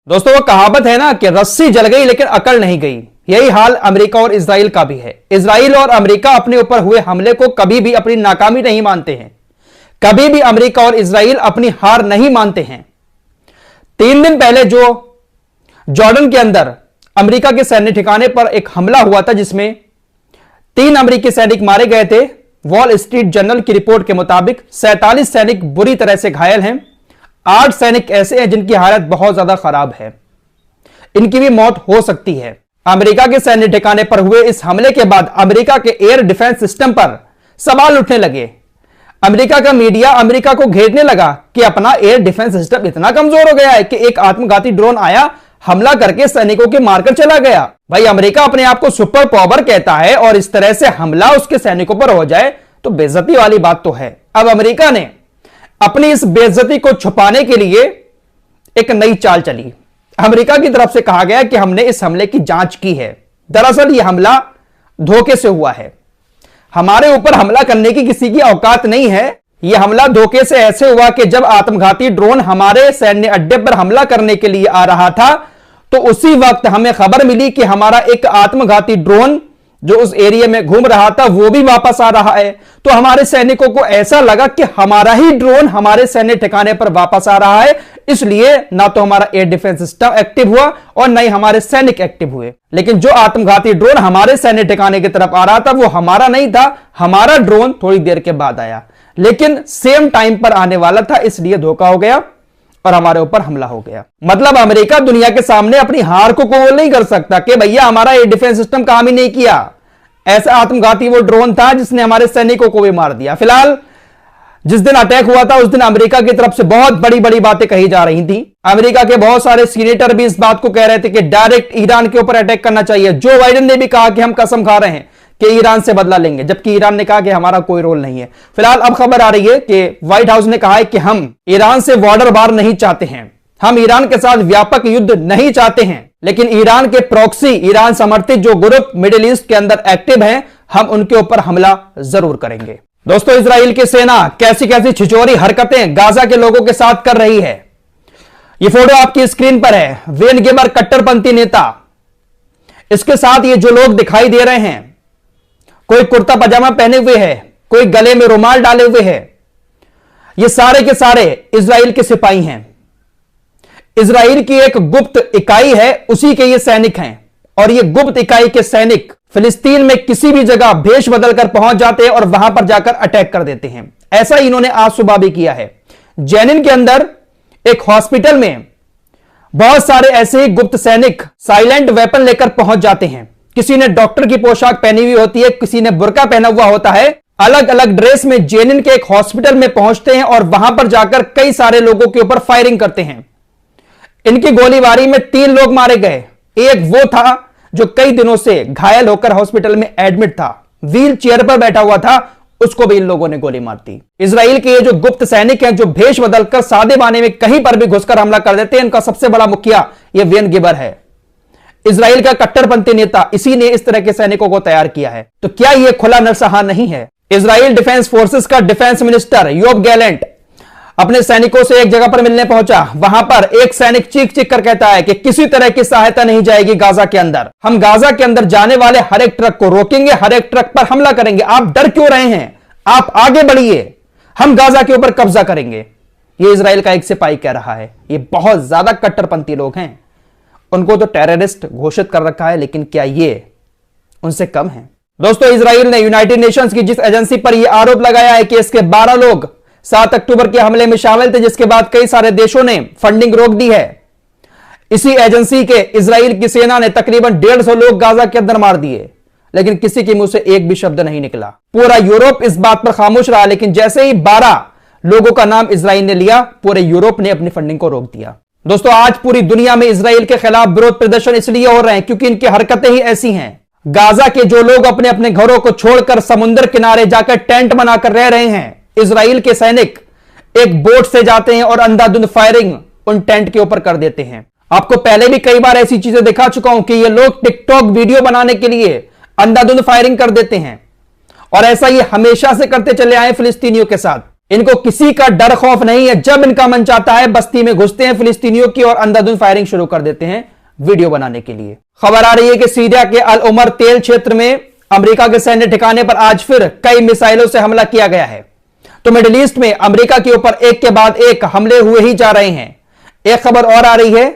दोस्तों वो कहावत है ना कि रस्सी जल गई लेकिन अकड़ नहीं गई। यही हाल अमेरिका और इजराइल का भी है। इजराइल और अमेरिका अपने ऊपर हुए हमले को कभी भी अपनी नाकामी नहीं मानते हैं। कभी भी अमेरिका और इजराइल अपनी हार नहीं मानते हैं। 3 दिन पहले जो जॉर्डन के अंदर अमेरिका के सैन्य ठिकाने पर एक हमला हुआ था जिसमें 3 अमेरिकी सैनिक मारे गए थे। वॉल स्ट्रीट जर्नल की रिपोर्ट के मुताबिक 47 सैनिक बुरी तरह से घायल हैं। 8 सैनिक ऐसे हैं जिनकी हालत बहुत ज्यादा खराब है, इनकी भी मौत हो सकती है। अमेरिका के सैन्य ठिकाने पर हुए इस हमले के बाद अमेरिका के एयर डिफेंस सिस्टम पर सवाल उठने लगे। अमेरिका का मीडिया अमेरिका को घेरने लगा कि अपना एयर डिफेंस सिस्टम इतना कमजोर हो गया है कि एक आत्मघाती ड्रोन आया, हमला करके सैनिकों के मारकर चला गया। भाई अमेरिका अपने आप को सुपर पावर कहता है और इस तरह से हमला उसके सैनिकों पर हो जाए तो बेइज्जती वाली बात तो है। अब अमेरिका ने अपनी इस बेइज्जती को छुपाने के लिए एक नई चाल चली। अमेरिका की तरफ से कहा गया कि हमने इस हमले की जांच की है। दरअसल यह हमला धोखे से हुआ है। हमारे ऊपर हमला करने की किसी की औकात नहीं है। यह हमला धोखे से ऐसे हुआ कि जब आत्मघाती ड्रोन हमारे सैन्य अड्डे पर हमला करने के लिए आ रहा था तो उसी वक्त हमें खबर मिली कि हमारा एक आत्मघाती ड्रोन जो उस एरिया में घूम रहा था वो भी वापस आ रहा है। तो हमारे सैनिकों को ऐसा लगा कि हमारा ही ड्रोन हमारे सैन्य ठिकाने पर वापस आ रहा है, इसलिए ना तो हमारा एयर डिफेंस सिस्टम एक्टिव हुआ और ना ही हमारे सैनिक एक्टिव हुए। लेकिन जो आत्मघाती ड्रोन हमारे सैन्य ठिकाने की तरफ आ रहा था वो हमारा नहीं था, हमारा ड्रोन थोड़ी देर के बाद आया, लेकिन सेम टाइम पर आने वाला था, इसलिए धोखा हो गया और हमारे ऊपर हमला हो गया। मतलब अमेरिका दुनिया के सामने अपनी हार को कबूल नहीं कर सकता कि भैया हमारा एयर डिफेंस सिस्टम काम ही नहीं किया। ऐसा आत्मघाती वो ड्रोन था जिसने हमारे सैनिकों को भी मार दिया। फिलहाल जिस दिन अटैक हुआ था उस दिन अमेरिका की तरफ से बहुत बड़ी बड़ी बातें कही जा रही थी। अमेरिका के बहुत सारे सीनेटर भी इस बात को कह रहे थे कि डायरेक्ट ईरान के ऊपर अटैक करना चाहिए। जो बाइडेन ने भी कहा कि हम कसम खा रहे हैं कि ईरान से बदला लेंगे, जबकि ईरान ने कहा कि हमारा कोई रोल नहीं है। फिलहाल अब खबर आ रही है कि व्हाइट हाउस ने कहा है कि हम ईरान से बॉर्डर वार नहीं चाहते हैं, हम ईरान के साथ व्यापक युद्ध नहीं चाहते हैं, लेकिन ईरान के प्रॉक्सी, ईरान समर्थित जो ग्रुप मिडिल ईस्ट के अंदर एक्टिव हैं, हम उनके ऊपर हमला जरूर करेंगे। दोस्तों इजराइल की सेना कैसी कैसी छिछोरी हरकतें गाजा के लोगों के साथ कर रही है, यह फोटो आपकी स्क्रीन पर है। वेन गेबर कट्टरपंथी नेता, इसके साथ ये जो लोग दिखाई दे रहे हैं, कोई कुर्ता पजामा पहने हुए है, कोई गले में रुमाल डाले हुए है, ये सारे के सारे इजराइल के सिपाही हैं। इजराइल की एक गुप्त इकाई है, उसी के ये सैनिक हैं। और ये गुप्त इकाई के सैनिक फिलिस्तीन में किसी भी जगह भेष बदलकर पहुंच जाते हैं और वहां पर जाकर अटैक कर देते हैं। ऐसा इन्होंने आज सुबह भी किया है। जेनिन के अंदर एक हॉस्पिटल में बहुत सारे ऐसे ही गुप्त सैनिक साइलेंट वेपन लेकर पहुंच जाते हैं। किसी ने डॉक्टर की पोशाक पहनी हुई होती है, किसी ने बुर्का पहना हुआ होता है, अलग अलग ड्रेस में जेनिन के एक हॉस्पिटल में पहुंचते हैं और वहां पर जाकर कई सारे लोगों के ऊपर फायरिंग करते हैं। इनकी गोलीबारी में 3 लोग मारे गए। एक वो था जो कई दिनों से घायल होकर हॉस्पिटल में एडमिट था, व्हील चेयर पर बैठा हुआ था, उसको भी इन लोगों ने गोली मार दी। इजराइल के ये जो गुप्त सैनिक हैं जो भेष बदलकर सादे बाने में कहीं पर भी घुसकर हमला कर देते हैं, इनका सबसे बड़ा मुखिया ये वेन गेबर है, इजराइल का कट्टरपंथी नेता। इसी ने इस तरह के सैनिकों को तैयार किया है। तो क्या यह खुला नरसंहार नहीं है? इजराइल डिफेंस फोर्सेस का डिफेंस मिनिस्टर योब गैलेंट अपने सैनिकों से एक जगह पर मिलने पहुंचा। वहां पर एक सैनिक चीख चीख कर कहता है कि किसी तरह की सहायता नहीं जाएगी गाजा के अंदर। हम गाजा के अंदर जाने वाले हर एक ट्रक को रोकेंगे, हर एक ट्रक पर हमला करेंगे। आप डर क्यों रहे हैं? आप आगे बढ़िए, हम गाजा के ऊपर कब्जा करेंगे। यह इजराइल का एक सिपाही कह रहा है। ये बहुत ज्यादा कट्टरपंथी लोग हैं, उनको तो टेररिस्ट घोषित कर रखा है, लेकिन क्या ये उनसे कम है? दोस्तों इजराइल ने यूनाइटेड नेशंस की जिस एजेंसी पर यह आरोप लगाया है कि इसके 12 लोग 7 अक्टूबर के हमले में शामिल थे, जिसके बाद कई सारे देशों ने फंडिंग रोक दी है, इसी एजेंसी के इजराइल की सेना ने तकरीबन 150 लोग गाजा के अंदर मार दिए, लेकिन किसी के मुंह से एक भी शब्द नहीं निकला। पूरा यूरोप इस बात पर खामोश रहा, लेकिन जैसे ही 12 लोगों का नाम इजराइल ने लिया, पूरे यूरोप ने अपनी फंडिंग को रोक दिया। दोस्तों आज पूरी दुनिया में इजराइल के खिलाफ विरोध प्रदर्शन इसलिए हो रहे हैं क्योंकि इनकी हरकतें ही ऐसी हैं। गाजा के जो लोग अपने अपने घरों को छोड़कर समुद्र किनारे जाकर टेंट बनाकर रह रहे हैं, इजराइल के सैनिक एक बोट से जाते हैं और अंधाधुंध फायरिंग उन टेंट के ऊपर कर देते हैं। आपको पहले भी कई बार ऐसी चीजें दिखा चुका हूं कि ये लोग टिकटॉक वीडियो बनाने के लिए अंधाधुंध फायरिंग कर देते हैं, और ऐसा ये हमेशा से करते चले आए फिलिस्तीनियों के साथ। इनको किसी का डर खौफ नहीं है। जब इनका मन चाहता है बस्ती में घुसते हैं फिलिस्तीनियों की और अंधाधुंध फायरिंग शुरू कर देते हैं वीडियो बनाने के लिए। खबर आ रही है कि सीरिया के अल उमर तेल क्षेत्र में अमेरिका के सैन्य ठिकाने पर आज फिर कई मिसाइलों से हमला किया गया है। तो मिडिल ईस्ट में अमेरिका के ऊपर एक के बाद एक हमले हुए ही जा रहे हैं। एक खबर और आ रही है,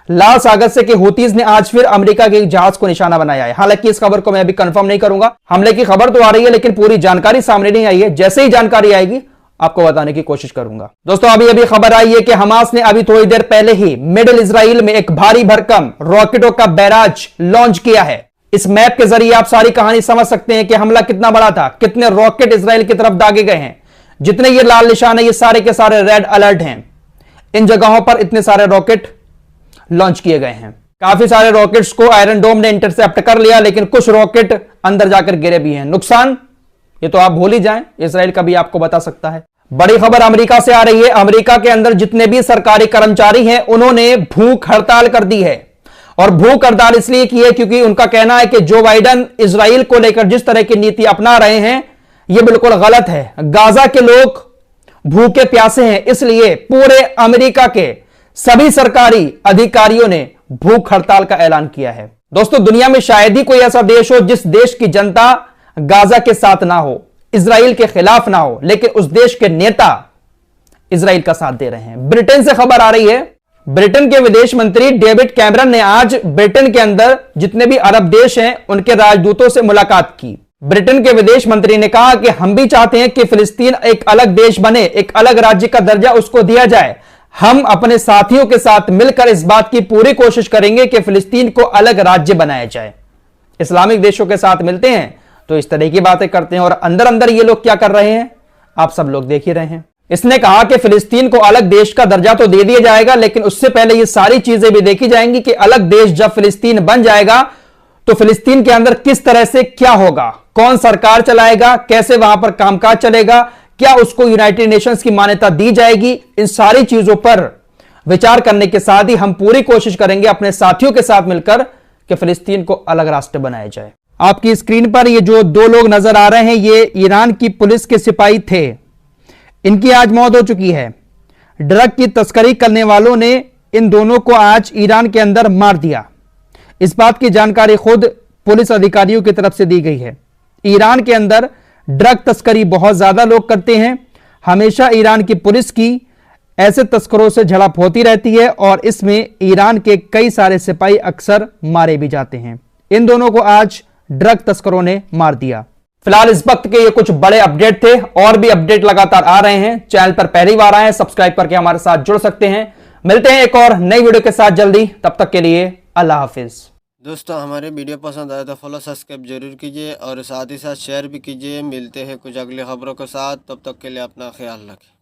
लाल सागर से के हुतीज ने आज फिर अमेरिका के एक जहाज को निशाना बनाया है। हालांकि इस खबर को मैं अभी कंफर्म नहीं करूंगा, हमले की खबर तो आ रही है लेकिन पूरी जानकारी सामने नहीं आई है। जैसे ही जानकारी आएगी आपको बताने की कोशिश करूंगा। दोस्तों अभी खबर आई है कि हमास ने अभी थोड़ी देर पहले ही मिडिल इजराइल में एक भारी भरकम रॉकेटों का बैराज लॉन्च किया है। इस मैप के जरिए आप सारी कहानी समझ सकते हैं कि हमला कितना बड़ा था, कितने रॉकेट इजराइल की तरफ दागे गए हैं। जितने ये लाल निशान है ये सारे के सारे रेड अलर्ट हैं। इन जगहों पर इतने सारे रॉकेट लॉन्च किए गए हैं। काफी सारे रॉकेट्स को आयरन डोम ने इंटरसेप्ट कर लिया, लेकिन कुछ रॉकेट अंदर जाकर गिरे भी हैं। नुकसान ये तो आप भूल ही जाएं, इजराइल का भी आपको बता सकता है। बड़ी खबर अमेरिका से आ रही है। अमेरिका के अंदर जितने भी सरकारी कर्मचारी हैं उन्होंने भूख हड़ताल कर दी है। और भूख हड़ताल इसलिए की है क्योंकि उनका कहना है कि जो बाइडेन इजराइल को लेकर जिस तरह की नीति अपना रहे हैं यह बिल्कुल गलत है। गाजा के लोग भूखे प्यासे हैं, इसलिए पूरे अमेरिका के सभी सरकारी अधिकारियों ने भूख हड़ताल का ऐलान किया है। दोस्तों दुनिया में शायद ही कोई ऐसा देश हो जिस देश की जनता गाजा के साथ ना हो, इजराइल के खिलाफ ना हो, लेकिन उस देश के नेता इजराइल का साथ दे रहे हैं। ब्रिटेन से खबर आ रही है, ब्रिटेन के विदेश मंत्री डेविड कैमरन ने आज ब्रिटेन के अंदर जितने भी अरब देश हैं उनके राजदूतों से मुलाकात की। ब्रिटेन के विदेश मंत्री ने कहा कि हम भी चाहते हैं कि फिलिस्तीन एक अलग देश बने, एक अलग राज्य का दर्जा उसको दिया जाए। हम अपने साथियों के साथ मिलकर इस बात की पूरी कोशिश करेंगे कि फिलिस्तीन को अलग राज्य बनाया जाए। इस्लामिक देशों के साथ मिलते हैं तो इस तरह की बातें करते हैं और अंदर अंदर ये लोग क्या कर रहे हैं आप सब लोग देख ही रहे हैं। इसने कहा कि फिलिस्तीन को अलग देश का दर्जा तो दे दिया जाएगा, लेकिन उससे पहले ये सारी चीजें भी देखी जाएंगी कि अलग देश जब फिलिस्तीन बन जाएगा तो फिलिस्तीन के अंदर किस तरह से क्या होगा, कौन सरकार चलाएगा, कैसे वहां पर कामकाज चलेगा, क्या उसको यूनाइटेड नेशंस की मान्यता दी जाएगी। इन सारी चीजों पर विचार करने के साथ ही हम पूरी कोशिश करेंगे अपने साथियों के साथ मिलकर कि फिलिस्तीन को अलग राष्ट्र बनाया जाए। आपकी स्क्रीन पर ये जो दो लोग नजर आ रहे हैं ये ईरान की पुलिस के सिपाही थे। इनकी आज मौत हो चुकी है। ड्रग की तस्करी करने वालों ने इन दोनों को आज ईरान के अंदर मार दिया। इस बात की जानकारी खुद पुलिस अधिकारियों की तरफ से दी गई है। ईरान के अंदर ड्रग तस्करी बहुत ज्यादा लोग करते हैं। हमेशा ईरान की पुलिस की ऐसे तस्करों से झड़प होती रहती है और इसमें ईरान के कई सारे सिपाही अक्सर मारे भी जाते हैं। इन दोनों को आज ड्रग तस्करों ने मार दिया। फिलहाल इस वक्त के ये कुछ बड़े अपडेट थे, और भी अपडेट लगातार आ रहे हैं। चैनल पर पहली बार आए हैं, सब्सक्राइब करके हमारे साथ जुड़ सकते हैं। मिलते हैं एक और नई वीडियो के साथ जल्दी, तब तक के लिए अल्लाह हाफिज। दोस्तों हमारे वीडियो पसंद आए तो फॉलो सब्सक्राइब जरूर कीजिए और साथ ही साथ शेयर भी कीजिए। मिलते हैं कुछ अगली खबरों के साथ, तब तक के लिए अपना ख्याल रखें।